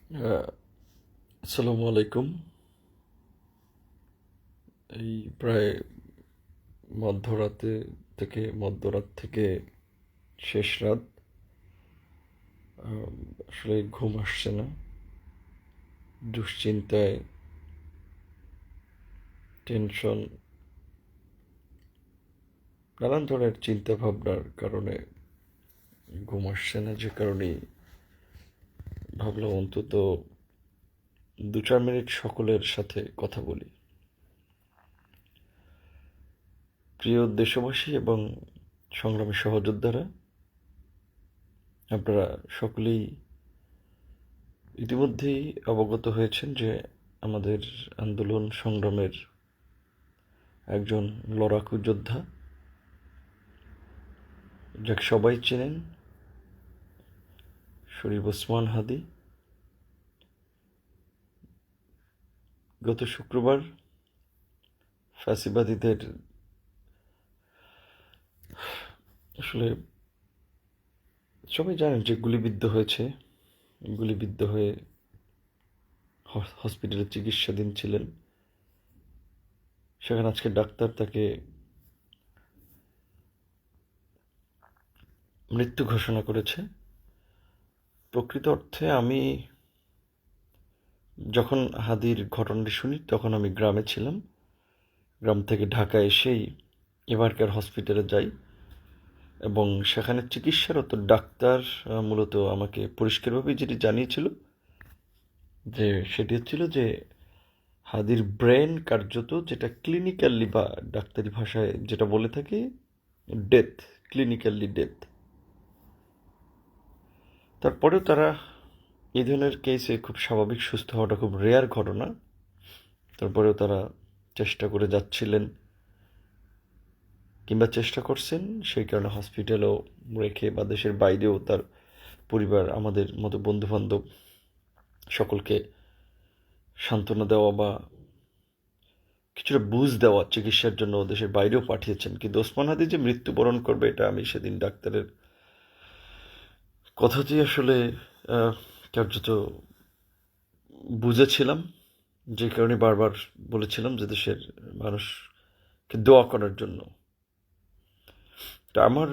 আসসালামু আলাইকুম। এই প্রায় মধ্যরাত থেকে শেষ রাত। আহ, আসলে ঘুম আসছে না, দুশ্চিন্তায়, টেনশন, নানান ধরনের চিন্তা ভাবনার কারণে ঘুম আসছে না। যে কারণে ভাবলাম অন্তত 2-4 মিনিট সকলের সাথে কথা বলি। প্রিয় দেশবাসী এবং সংগ্রামী সহযোদ্ধারা, আপনারা সকলেই ইতিমধ্যেই অবগত হয়েছেন যে আমাদের আন্দোলন সংগ্রামের একজন লড়াকু যোদ্ধা, যাকে সবাই চেনেন, শরীফ ওসমান হাদি, গত শুক্রবার ফ্যাসিবাদীদের আসলে সবাই জানেন যে গুলিবিদ্ধ হয়েছে। গুলিবিদ্ধ হয়ে হসপিটালে চিকিৎসাধীন ছিলেন। সেখানে আজকে ডাক্তার তাকে মৃত্যু ঘোষণা করেছে। প্রকৃত অর্থে আমি যখন হাদির ঘটনাটি শুনি তখন আমি গ্রামে ছিলাম। গ্রাম থেকে ঢাকা এসেই এবারকার হসপিটালে যাই এবং সেখানে চিকিৎসারত ডাক্তার মূলত আমাকে পরিষ্কারভাবে যেটি জানিয়েছিল যে সেটি হচ্ছিল যে হাদির ব্রেন কার্যত, যেটা ক্লিনিক্যালি বা ডাক্তারি ভাষায় যেটা বলে থাকি, ডেথ, ক্লিনিক্যালি ডেথ। তারপরেও তারা এই ধরনের কেসে খুব স্বাভাবিক সুস্থ হওয়াটা খুব রেয়ার ঘটনা। তারপরেও তারা চেষ্টা করে যাচ্ছিলেন কিংবা চেষ্টা করছেন, সেই কারণে হসপিটালেও রেখে বা দেশের বাইরেও তার পরিবার, আমাদের মতো বন্ধুবান্ধব সকলকে সান্ত্বনা দেওয়া বা কিছুটা বুঝ দেওয়া, চিকিৎসার জন্য দেশের বাইরেও পাঠিয়েছেন। কিন্তু ওসমান হাদি যে মৃত্যুবরণ করবে এটা আমি সেদিন ডাক্তারের কথাতেই আসলে কার্যত বুঝেছিলাম। যে কারণে বারবার বলেছিলাম যে দেশের মানুষকে দোয়া করার জন্য। তা আমার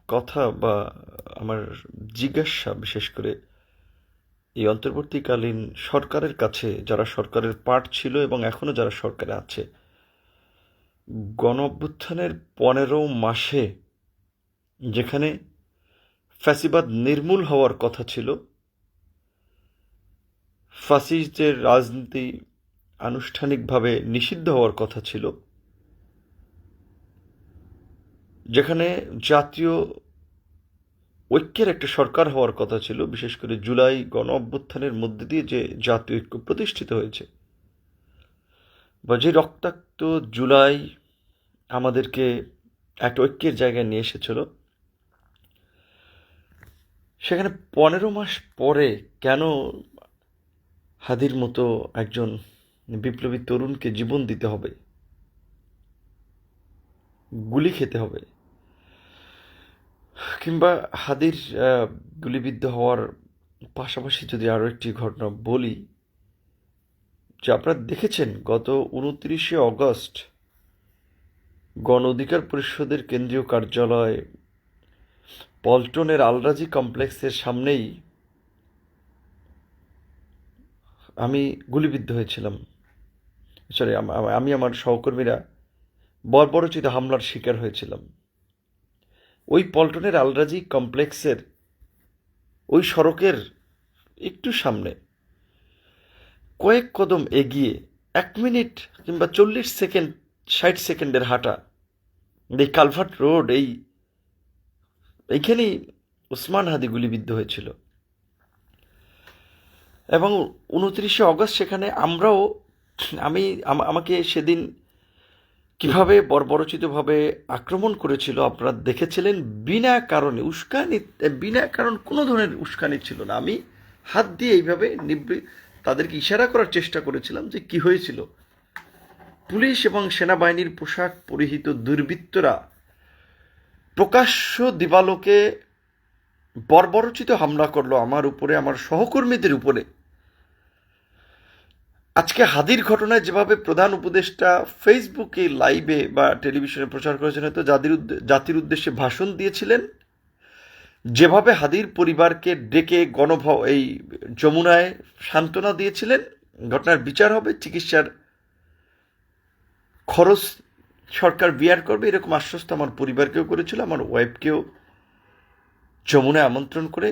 কথা বা আমার জিজ্ঞাসা বিশেষ করে এই অন্তর্বর্তীকালীন সরকারের কাছে, যারা সরকারের পার্ট ছিল এবং এখনো যারা সরকারে আছে, গণ অভ্যুত্থানের 15 মাসে যেখানে ফ্যাসিবাদ নির্মূল হওয়ার কথা ছিল, ফাসিস্টদের রাজনীতি আনুষ্ঠানিকভাবে নিষিদ্ধ হওয়ার কথা ছিল, যেখানে জাতীয় ঐক্যের একটা সরকার হওয়ার কথা ছিল, বিশেষ করে জুলাই গণ অভ্যুত্থানের মধ্যে দিয়ে যে জাতীয় ঐক্য প্রতিষ্ঠিত হয়েছে বা যে রক্তাক্ত জুলাই আমাদেরকে একটা ঐক্যের জায়গায় নিয়ে এসেছিল, সেখানে 15 মাস পরে কেন হাদির মতো একজন বিপ্লবী তরুণকে জীবন দিতে হবে, গুলি খেতে হবে, কিংবা হাদির গুলিবিদ্ধ হওয়ার পাশাপাশি যদি আরও একটি ঘটনা বলি, যে আপনারা দেখেছেন গত 29শে অগস্ট গণ অধিকার পরিষদের কেন্দ্রীয় কার্যালয় পল্টনের আলরাজি কমপ্লেক্সের সামনেই আমি গুলিবিদ্ধ হয়েছিলাম। সরি, আমি আমার সহকর্মীরা বর্বরোচিত হামলার শিকার হয়েছিলাম। ওই পল্টনের আলরাজি কমপ্লেক্সের ওই সড়কের একটু সামনে, কয়েক কদম এগিয়ে, 1 মিনিট কিংবা 40 সেকেন্ড, 60 সেকেন্ডের হাঁটা, এই কালভার্ট রোড, এইখানেই ওসমান হাদি গুলিবিদ্ধ হয়েছিল। এবং 29শে অগস্ট সেখানে আমরাও, আমাকে সেদিন কিভাবে বর্বরচিতভাবে আক্রমণ করেছিল আপনারা দেখেছিলেন। বিনা কারণে উস্কানি, বিনা কারণ কোনো ধরনের উস্কানি ছিল না। আমি হাত দিয়ে এইভাবে তাদেরকে ইশারা করার চেষ্টা করেছিলাম যে কি হয়েছিল। পুলিশ এবং সেনাবাহিনীর পোশাক পরিহিত দুর্বৃত্তরা প্রকাশ্য দিবালোকে বর্বরচিত হামলা করলো আমার উপরে, আমার সহকর্মীদের উপরে। আজকে হাদির ঘটনায় যেভাবে প্রধান উপদেষ্টা ফেসবুকে লাইভে বা টেলিভিশনে প্রচার করেছেন, হয়তো জাতির উদ্দেশ্যে ভাষণ দিয়েছিলেন, যেভাবে হাদির পরিবারকে ডেকে এই যমুনায় সান্ত্বনা দিয়েছিলেন, ঘটনার বিচার হবে, চিকিৎসার খরচ সরকার বিয়ার করবে, এরকম আশ্বস্ত আমার পরিবারকেও করেছিল, আমার ওয়াইফকেও যমুনায় আমন্ত্রণ করে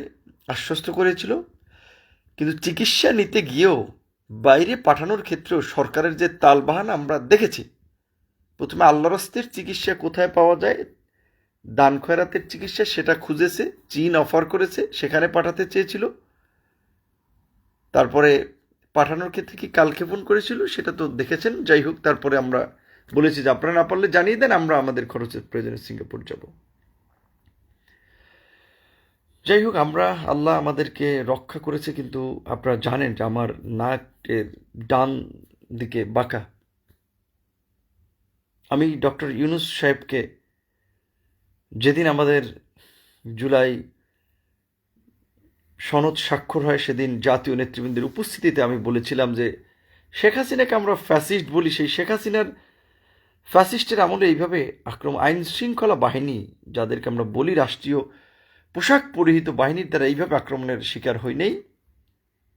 আশ্বস্ত করেছিল। কিন্তু চিকিৎসা নিতে গিয়েও বাইরে পাঠানোর ক্ষেত্রেও সরকারের যে তালবাহানা আমরা দেখেছি। প্রথমে আল্লাহর হস্তের চিকিৎসা কোথায় পাওয়া যায়, দান খয়রাতের চিকিৎসা, সেটা খুঁজেছে, চীন অফার করেছে, সেখানে পাঠাতে চেয়েছিল। তারপরে পাঠানোর ক্ষেত্রে কি কালক্ষেপণ করেছিল সেটা তো দেখেছেন। যাই হোক, তারপরে আমরা বলেছি যে আপনারা না পারলে জানিয়ে দেন, আমরা আমাদের খরচের প্রয়োজনে সিঙ্গাপুর যাব। যাই হোক, আল্লাহ আমাদেরকে রক্ষা করেছে। কিন্তু আপনারা জানেন যে আমার নাকের ডান দিকে বাঁকা। আমি ডক্টর ইউনুস সাহেবকে যেদিন আমাদের জুলাই সনদ স্বাক্ষর হয়, সেদিন জাতীয় নেতৃবৃন্দের উপস্থিতিতে আমি বলেছিলাম যে শেখ হাসিনাকে আমরা ফ্যাসিস্ট বলি, সেই শেখ হাসিনার ফ্যাসিস্টের আমলে এইভাবে আইন শৃঙ্খলা বাহিনী, যাদেরকে আমরা বলি রাষ্ট্রীয় পোশাক পরিহিত বাহিনীর দ্বারা এইভাবে আক্রমণের শিকার হই নেই।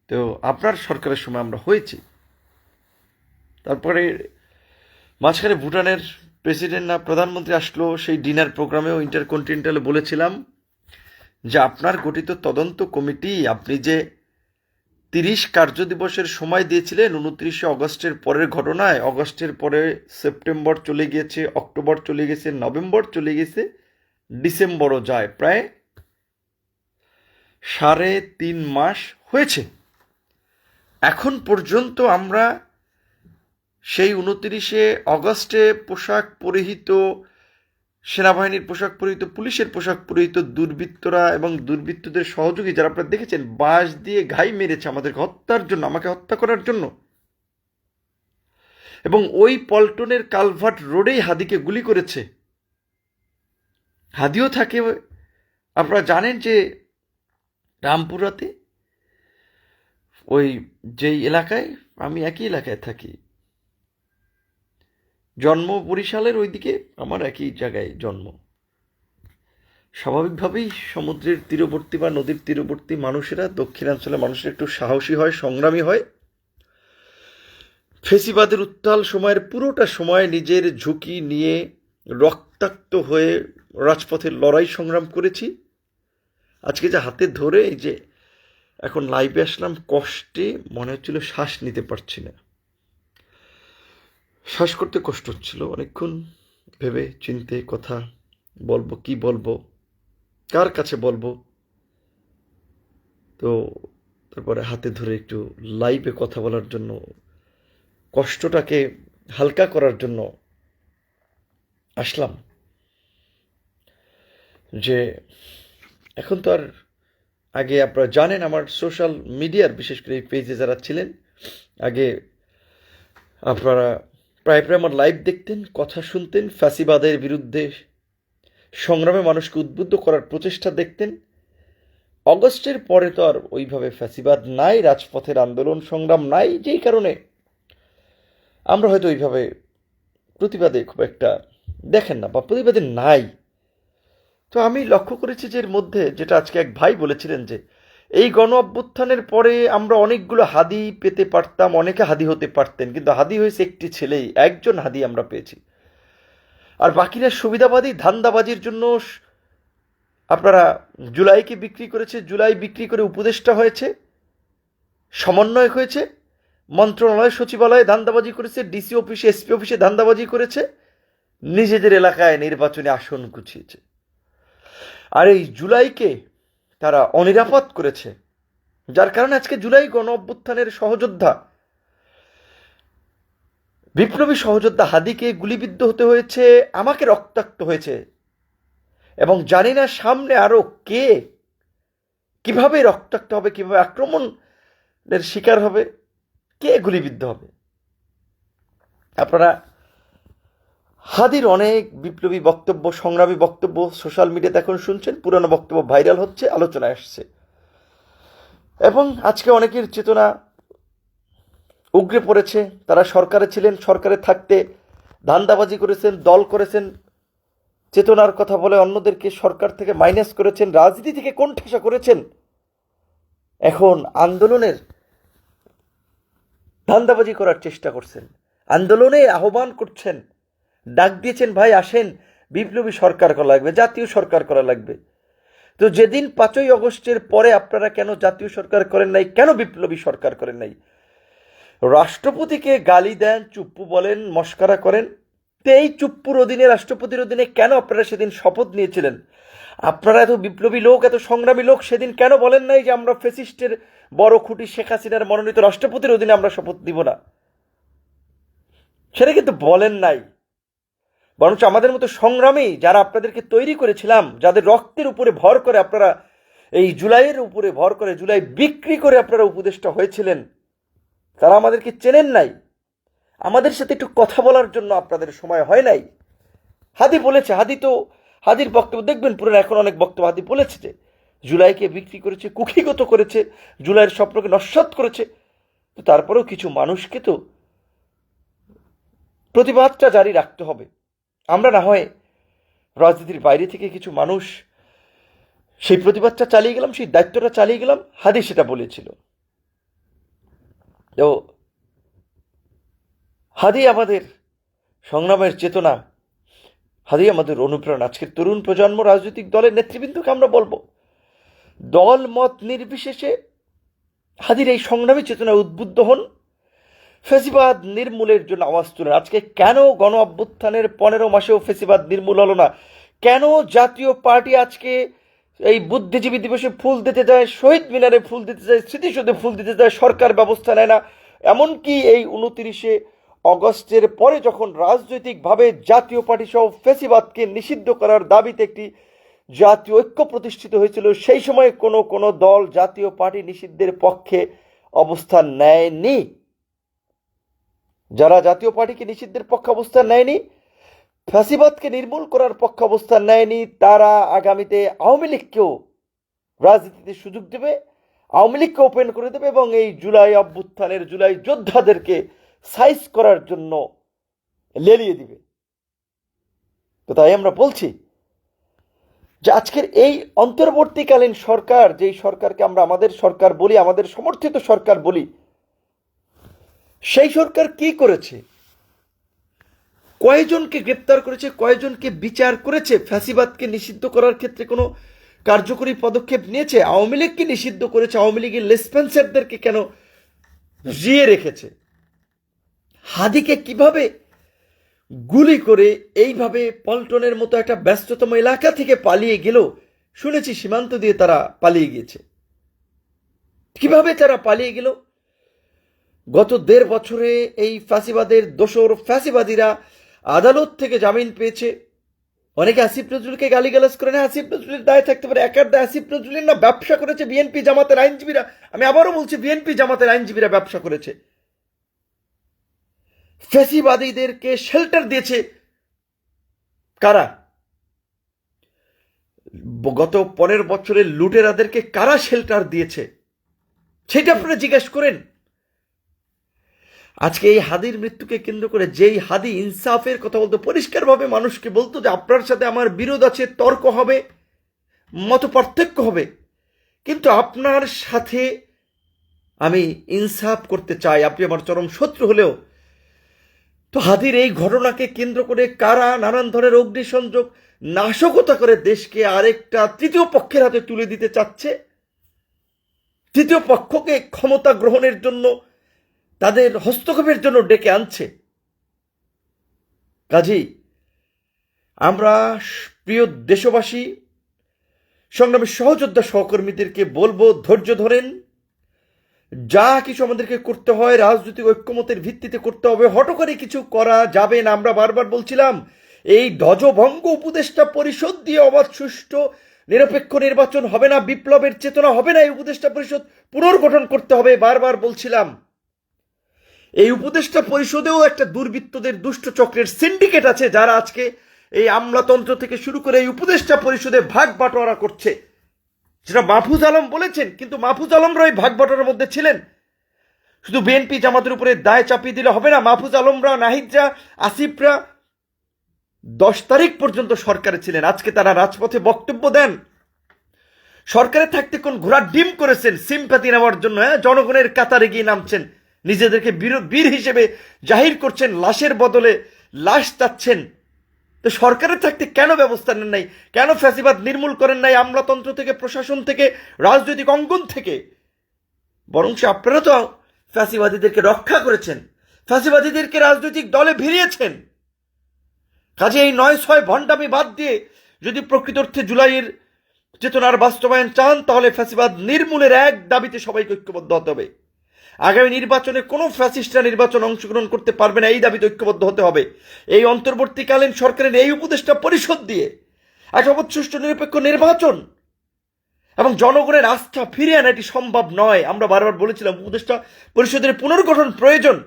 তো আপনার সরকারের সময় আমরা হয়েছি। তারপরে মাঝখানে ভুটানের প্রেসিডেন্ট না প্রধানমন্ত্রী আসলো, সেই ডিনার প্রোগ্রামেও ইন্টারকন্টিনেন্টালে বলেছিলাম যে আপনার গঠিত তদন্ত কমিটি, আপনি যে 30 কার্যদিবসের সময় দিয়েছিলেন 29শে অগস্টের পরের ঘটনায়, অগস্টের পরে সেপ্টেম্বর চলে গিয়েছে, অক্টোবর চলে গেছে, নভেম্বর চলে গেছে, ডিসেম্বরও যায়, প্রায় 3.5 মাস হয়েছে। এখন পর্যন্ত আমরা সেই 29শে অগস্টে পোশাক পরিহিত সেনাবাহিনীর পোশাক পরিহিত, পুলিশের পোশাক পরিহিত দুর্বৃত্তরা এবং দুর্বৃত্তদের সহযোগী যারা আপনারা দেখেছেন, বাঁশ দিয়ে ঘাই মেরেছে আমাদেরকে হত্যার জন্য, আমাকে হত্যা করার জন্য। এবং ওই পল্টনের কালভার্ট রোডেই হাদিকে গুলি করেছে। হাদিও থাকে, আপনারা জানেন যে রামপুরাতে, ওই যেই এলাকায়, আমি একই এলাকায় থাকি, জন্ম বরিশালের ওইদিকে, আমার একই জায়গায় জন্ম। স্বাভাবিকভাবেই সমুদ্রের তীরবর্তী বা নদীর তীরবর্তী মানুষেরা, দক্ষিণাঞ্চলের মানুষেরা একটু সাহসী হয়, সংগ্রামী হয়। ফেসিবাদের উত্তাল সময়ের পুরোটা সময় নিজের ঝুঁকি নিয়ে রক্তাক্ত হয়ে রাজপথের লড়াই সংগ্রাম করেছি। আজকে যে হাতে ধরে এই যে এখন লাইভে আসলাম, কষ্টে মনে হচ্ছিল শ্বাস নিতে পারছি না, শ্বাস করতে কষ্ট হচ্ছিল। অনেকক্ষণ ভেবে চিন্তে কথা বলবো, কি বলবো, কার কাছে বলবো। তো তারপরে হাতে ধরে একটু লাইভে কথা বলার জন্য, কষ্টটাকে হালকা করার জন্য আসলাম। যে এখন তো আর, আগে আপনারা জানেন আমার সোশ্যাল মিডিয়ার, বিশেষ করে এই পেজে যারা ছিলেন, আগে আপনারা প্রায় আমার লাইভ দেখতেন, কথা শুনতেন, ফ্যাসিবাদের বিরুদ্ধে সংগ্রামে মানুষকে উদ্বুদ্ধ করার প্রচেষ্টা দেখতেন। অগস্টের পরে তো আর ওইভাবে ফ্যাসিবাদ নাই, রাজপথের আন্দোলন সংগ্রাম নাই, যেই কারণে আমরা হয়তো ওইভাবে প্রতিবাদে খুব একটা দেখেন না, বা প্রতিবাদে নাই। তো আমি লক্ষ্য করেছি যে এর মধ্যে, যেটা আজকে এক ভাই বলেছিলেন, যে এই গণ অভ্যুত্থানের পরে আমরা অনেকগুলো হাদি পেতে পারতাম, অনেকে হাদি হতে পারতেন, কিন্তু হাদি হয়েছে একটি ছেলেই, একজন হাদি আমরা পেয়েছি। আর বাকিরা সুবিধাবাদী, ধান্দাবাজির জন্য আপনারা জুলাইকে বিক্রি করেছে, জুলাই বিক্রি করে উপদেষ্টা হয়েছে, সমন্বয়ক হয়েছে, মন্ত্রণালয় সচিবালয়ে ধান্দাবাজি করেছে, ডিসি অফিসে, এসপি অফিসে ধান্দাবাজি করেছে, নিজেদের এলাকায় নির্বাচনে আসন গুছিয়েছে। আর এই জুলাইকে তারা অনিরাপদ করেছে, যার কারণে আজকে জুলাই গণ অভ্যুত্থানের সহযোদ্ধা, বিপ্লবী সহযোদ্ধা হাদিকে গুলিবিদ্ধ হতে হয়েছে, আমাকে রক্তাক্ত হয়েছে। এবং জানি না সামনে আরো কে কিভাবে রক্তাক্ত হবে, কিভাবে আক্রমণের শিকার হবে, কে গুলিবিদ্ধ হবে। আপনারা হাদির অনেক বিপ্লবী বক্তব্য, সংগ্রামী বক্তব্য সোশ্যাল মিডিয়াতে এখন শুনছেন, পুরানো বক্তব্য ভাইরাল হচ্ছে, আলোচনায় আসছে। এবং আজকে অনেকের চেতনা উগরে পড়েছে। তারা সরকারে ছিলেন, সরকারে থাকতে ধান্দাবাজি করেছেন, দল করেছেন, চেতনার কথা বলে অন্যদেরকে সরকার থেকে মাইনাস করেছেন, রাজনীতি থেকে কোণঠাসা করেছেন। এখন আন্দোলনের ধান্দাবাজি করার চেষ্টা করছেন, আন্দোলনে আহ্বান করছেন, ডাক দিয়েছেন, ভাই আসেন, বিপ্লবী সরকার করা লাগবে, জাতীয় সরকার করা লাগবে। তো যেদিন 5ই অগস্টের পরে আপনারা কেন জাতীয় সরকার করেন নাই, কেন বিপ্লবী সরকার করেন নাই? রাষ্ট্রপতিকে গালি দেন, চুপ্পু বলেন, মস্করা করেন। তো এই চুপ্পুর অধীনে, রাষ্ট্রপতির অধীনে কেন আপনারা সেদিন শপথ নিয়েছিলেন? আপনারা এত বিপ্লবী লোক, এত সংগ্রামী লোক, সেদিন কেন বলেন নাই যে আমরা ফ্যাসিস্টের বড় খুঁটি শেখ হাসিনার মনোনীত রাষ্ট্রপতির অধীনে আমরা শপথ দিব না? সেটা কিন্তু বলেন নাই। বরঞ্চ আমাদের মতো সংগ্রামী যারা আপনাদেরকে তৈরি করেছিলাম, যাদের রক্তের উপরে ভর করে আপনারা, এই জুলাইয়ের উপরে ভর করে, জুলাই বিক্রি করে আপনারা উপদেষ্টা হয়েছিলেন, তারা আমাদেরকে চেনেন নাই। আমাদের সাথে একটু কথা বলার জন্য আপনাদের সময় হয় নাই। হাদি বলেছে, হাদির বক্তব্য দেখবেন পুরো, এখন অনেক বক্তব্য হাদি বলেছে যে জুলাইকে বিক্রি করেছে, কুক্ষিগত করেছে, জুলাইয়ের স্বপ্নকে নস্যাৎ করেছে। তো তারপরেও কিছু মানুষকে তো প্রতিবাদটা জারি রাখতে হবে। আমরা না হয় রাজনীতির বাইরে থেকে কিছু মানুষ সেই প্রতিবাদটা চালিয়ে গেলাম, সেই দায়িত্বটা চালিয়ে গেলাম। হাদি সেটা বলেছিল। তো হাদি আমাদের সংগ্রামের চেতনা, হাদি আমাদের অনুপ্রেরণা। আজকের তরুণ প্রজন্ম, রাজনৈতিক দলের নেতৃবৃন্দকে আমরা বলবো, দল মত নির্বিশেষে হাদির এই সংগ্রামী চেতনায় উদ্বুদ্ধ হন, ফেসিবাদ নির্মূলের জন্য আওয়াজ তুলেন। আজকে কেন গণ অভ্যুত্থানের 15 মাসেও ফেসিবাদ নির্মূল হলো না? কেন জাতীয় পার্টি আজকে এই বুদ্ধিজীবী দিবসে ফুল দিতে যায়, শহীদ মিনারে ফুল দিতে যায়, স্মৃতিসৌধে ফুল দিতে যায়, সরকার ব্যবস্থা নেয় না? এমনকি এই 29শে অগস্টের পরে যখন রাজনৈতিকভাবে জাতীয় পার্টি সহ ফেসিবাদকে নিষিদ্ধ করার দাবিতে একটি জাতীয় ঐক্য প্রতিষ্ঠিত হয়েছিল, সেই সময় কোনো দল জাতীয় পার্টি নিষিদ্ধের পক্ষে অবস্থান নেয়নি। যারা জাতীয় পার্টিকে নিষিদ্ধের পক্ষে অবস্থান নেয়নি, ফ্যাসিবাদকে নির্মূল করার পক্ষে অবস্থান নেয়নি, তারা আগামীতে আওয়ামী লীগকেও রাজনীতিতে সুযোগ দেবে, আওয়ামী লীগকে ওপেন করে দেবে এবং এই জুলাই অভ্যুত্থানের, জুলাই যোদ্ধাদেরকে সাইজ করার জন্য লেলিয়ে দিবে। তো তাই আমরা বলছি যে আজকের এই অন্তর্বর্তীকালীন সরকার, যেই সরকারকে আমরা আমাদের সরকার বলি, আমাদের সমর্থিত সরকার বলি, সেই সরকার কি করেছে? কয়জনকে গ্রেপ্তার করেছে, কয়জনকে বিচার করেছে? ফ্যাসিবাদকে নিষিদ্ধ করার ক্ষেত্রে কোনো কার্যকরী পদক্ষেপ নিয়েছে? আওয়ামী লীগকে নিষিদ্ধ করেছে, আওয়ামী লীগের লেসপেন্সারদেরকে কেন জিয়ে রেখেছে? হাদিকে কিভাবে গুলি করে এইভাবে পল্টনের মতো একটা ব্যস্ততম এলাকা থেকে পালিয়ে গেল? শুনেছি সীমান্ত দিয়ে তারা পালিয়ে গিয়েছে। কিভাবে তারা পালিয়ে গেল? গত 1.5 বছরে এই ফ্যাসিবাদের দোসর ফ্যাসিবাদীরা আদালত থেকে জামিন পেয়েছে। অনেকে আসিফ নজরুলকে গালিগালাজ করে না, আসিফ নজরুলের দায় থাকতে পারে, একার দায় আসিফ নজরুলের না। ব্যবসা করেছে বিএনপি জামাতের আইনজীবীরা। আমি আবারও বলছি, বিএনপি জামাতের আইনজীবীরা ব্যবসা করেছে। ফ্যাসিবাদীদেরকে শেল্টার দিয়েছে কারা? গত 15 বছরের লুটেরাদেরকে কারা শেল্টার দিয়েছে সেটা আপনারা জিজ্ঞেস করেন। আজকে এই হাদির মৃত্যুকে কেন্দ্র করে যেই হাদি ইনসাফের কথা বলতো, পরিষ্কারভাবে মানুষকে বলতো যে আপনার সাথে আমার বিরোধ আছে, তর্ক হবে, মত পার্থক্য হবে, কিন্তু আপনার সাথে আমি ইনসাফ করতে চাই, আপনি আমার চরম শত্রু হলেও। তো হাদির এই ঘটনাকে কেন্দ্র করে কারা নানান ধরনের অগ্নিসংযোগ, নাশকতা করে দেশকে আরেকটা তৃতীয় পক্ষের হাতে তুলে দিতে চাচ্ছে, তৃতীয় পক্ষকে ক্ষমতা গ্রহণের জন্য, তাদের হস্তক্ষেপের জন্য ডেকে আনছে। কাজেই আমরা প্রিয় দেশবাসী, সংগ্রামী সহযোদ্ধা সহকর্মীদেরকে বলবো, ধৈর্য ধরেন। যা কিছু আমাদেরকে করতে হয় রাজনৈতিক ঐক্যমতের ভিত্তিতে করতে হবে, হঠ করে কিছু করা যাবে না। আমরা বারবার বলছিলাম, এই ধ্বজভঙ্গ উপদেষ্টা পরিষদ দিয়ে অবাধ, সুষ্ঠু, নিরপেক্ষ নির্বাচন হবে না, বিপ্লবের চেতনা হবে না। এই উপদেষ্টা পরিষদ পুনর্গঠন করতে হবে, বারবার বলছিলাম। এই উপদেষ্টা পরিষদেও একটা দুর্বৃত্তদের দুষ্ট চক্রের সিন্ডিকেট আছে, যারা আজকে এই আমলাতন্ত্র থেকে শুরু করে এই উপদেষ্টা পরিষদে ভাগ বাটোয়ারা করছে, যেটা মাহফুজ আলম বলেছেন। কিন্তু মাহফুজ আলমরা ওই ভাগ বাটোয়ারার মধ্যে ছিলেন। শুধু বিএনপি জামাতের উপরে দায় চাপিয়ে দিলে হবে না। মাহফুজ আলমরা, নাহিদরা, আসিফরা 10 তারিখ পর্যন্ত সরকারে ছিলেন, আজকে তারা রাজপথে বক্তব্য দেন। সরকারে থাকতে কোন ঘোড়ার ডিম করেছেন সিম্প্যাথি নেওয়ার জন্য, জনগণের কাতারে গিয়ে নামছেন, নিজেদেরকে বীর হিসেবে জাহির করছেন, লাশের বদলে লাশ চাচ্ছেন। তো সরকারে থাকতে কেন ব্যবস্থা নেন নাই? কেন ফ্যাসিবাদ নির্মূল করেন নাই আমলাতন্ত্র থেকে, প্রশাসন থেকে, রাজনৈতিক অঙ্গন থেকে? বরং আপনারা তো ফ্যাসিবাদীদেরকে রক্ষা করেছেন, ফ্যাসিবাদীদেরকে রাজনৈতিক দলে ভিড়িয়েছেন। কাজে এই 9-6 ভণ্ডামি বাদ দিয়ে যদি প্রকৃত অর্থে জুলাইয়ের চেতনার বাস্তবায়ন চান, তাহলে ফ্যাসিবাদ নির্মূলের এক দাবিতে সবাইকে ঐক্যবদ্ধ হতে হবে। আগামী নির্বাচনে কোনো ফ্যাসিস্টরা নির্বাচনে অংশগ্রহণ করতে পারবে না, এই দাবিতে ঐক্যবদ্ধ হতে হবে। এই অন্তর্বর্তীকালীন সরকারের এই উপদেষ্টা পরিষদ দিয়ে একটা সুষ্ঠু নিরপেক্ষ নির্বাচন এবং জনগণের আস্থা ফিরিয়ে আনা এটি সম্ভব নয়। আমরা বারবার বলেছিলাম উপদেষ্টা পরিষদের পুনর্গঠন প্রয়োজন।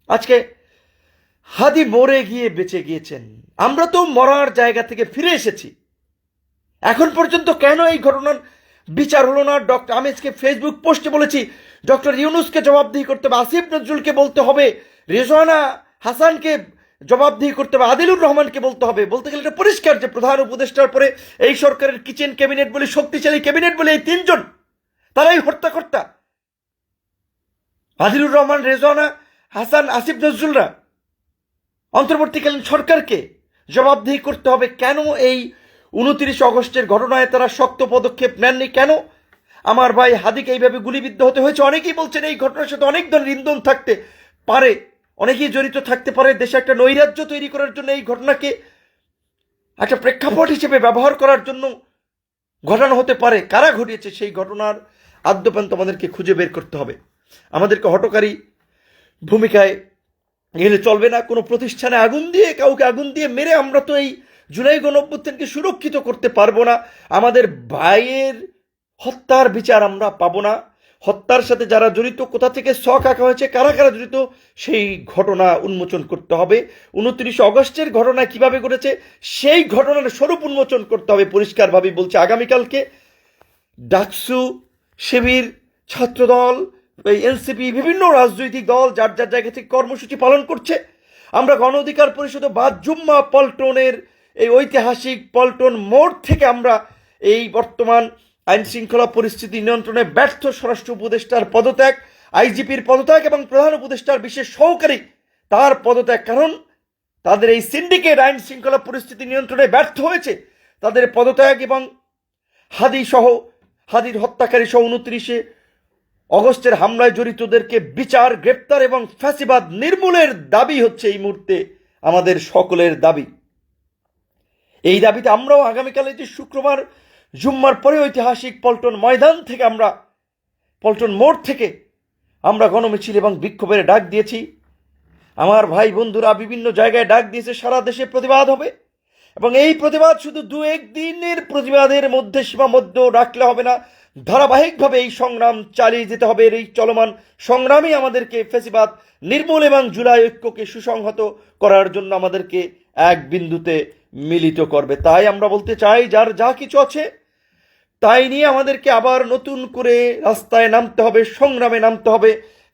আজকে হাদি মরে গিয়ে বেঁচে গিয়েছেন, আমরা তো মরার জায়গা থেকে ফিরে এসেছি। এখন পর্যন্ত কেন এই ঘটনার বিচার হলো না? আমি আজকে ফেসবুক পোস্টে বলেছি, ডক্টর ইউনূসকে জবাবদিহি করতে হবে, আসিফ নজরুলকে বলতে হবে, রেজওয়ানা হাসানকে জবাবদিহি করতে হবে, আদিলুর রহমানকে বলতে হবে। বলতে গেলে এটা পরিষ্কার যে প্রধান উপদেষ্টার পরে এই সরকারের কিচেন ক্যাবিনেট বলে, শক্তিশালী ক্যাবিনেট বলে এই 3 জন, তারাই হত্যাকর্তা। আদিলুর রহমান, রেজওয়ানা হাসান, আসিফ নজরুলরা। অন্তর্বর্তীকালীন সরকারকে জবাবদিহি করতে হবে কেন এই 29 আগস্টের ঘটনায় তারা শক্ত পদক্ষেপ নেননি। কেন আমার ভাই হাদিকে এইভাবে গুলিবিদ্ধ হতে হয়েছে? অনেকেই বলছেন এই ঘটনার সাথে অনেক ধরনের ইন্ধন থাকতে পারে, অনেকেই জড়িত থাকতে পারে। দেশে একটা নৈরাজ্য তৈরি করার জন্য এই ঘটনাকে একটা প্রেক্ষাপট হিসেবে ব্যবহার করার জন্য ঘটানো হতে পারে। কারা ঘটিয়েছে সেই ঘটনার আদ্যপান্ত আমাদেরকে খুঁজে বের করতে হবে। আমাদেরকে হঠকারী ভূমিকায় গেলে চলবে না। কোনো প্রতিষ্ঠানে আগুন দিয়ে, কাউকে আগুন দিয়ে মেরে আমরা তো এই জুলাই গণঅভ্যুত্থানকে সুরক্ষিত করতে পারবো না। আমাদের ভাইয়ের হত্যার বিচার আমরা পাবো না। হত্যার সাথে যারা জড়িত, কোথা থেকে শখ আঁকা হয়েছে, কারা কারা জড়িত, সেই ঘটনা উন্মোচন করতে হবে। 29 আগস্টের ঘটনা কিভাবে ঘটেছে সেই ঘটনার স্বরূপ উন্মোচন করতে হবে। পরিষ্কারভাবে বলছে, আগামীকালকে ডাকসু, শিবির, ছাত্রদল, এনসিপি, বিভিন্ন রাজনৈতিক দল যার যার জায়গা থেকে কর্মসূচি পালন করছে। আমরা গণ অধিকার পরিষদে জুম্মা পল্টনের এই ঐতিহাসিক পল্টন মোড় থেকে আমরা এই বর্তমান আইন শৃঙ্খলা পরিস্থিতি নিয়ন্ত্রণে ব্যর্থ স্বরাষ্ট্র উপদেষ্টার পদত্যাগ, আইজিপির পদত্যাগ এবং প্রধান উপদেষ্টার বিশেষ সহকারী তার পদত্যাগ, কারণ তাদের এই সিন্ডিকেট আইন শৃঙ্খলা পরিস্থিতি নিয়ন্ত্রণে ব্যর্থ হয়েছে, তাদের পদত্যাগ এবং হাদির হত্যাকারী সহ 29 আগস্টের হামলায় জড়িতদেরকে বিচার, গ্রেপ্তার এবং ফ্যাসিবাদ নির্মূলের দাবি হচ্ছে এই মুহূর্তে আমাদের সকলের দাবি। এই দাবিতে আমরাও আগামীকাল যে শুক্রবার জুম্মার পরে ঐতিহাসিক পল্টন ময়দান থেকে, আমরা পল্টন মোড় থেকে আমরা গণমিছিল এবং বিক্ষোভের ডাক দিয়েছি। আমার ভাই বন্ধুরা বিভিন্ন জায়গায় ডাক দিয়েছে, সারা দেশে প্রতিবাদ হবে এবং এই প্রতিবাদ শুধু 2-1 দিনের প্রতিবাদের মধ্যে সীমাবদ্ধ রাখলে হবে না, ধারাবাহিকভাবে এই সংগ্রাম চালিয়ে যেতে হবে। এই চলমান সংগ্রামই আমাদেরকে ফ্যাসিবাদ নির্মূল এবং জুলাই ঐক্যকে সুসংহত করার জন্য আমাদেরকে এক বিন্দুতে মিলিত করবে। তাই আমরা বলতে চাই, যার যা কিছু আছে তাই নিয়ে আমাদেরকে আবার নতুন করে রাস্তায় নামতে হবে, সংগ্রামে নামতে হবে,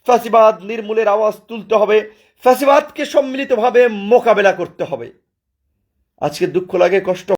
ফ্যাসিবাদ নির্মূলের আওয়াজ তুলতে হবে, ফ্যাসিবাদকে সম্মিলিতভাবে মোকাবেলা করতে হবে। আজকে দুঃখ লাগে, কষ্ট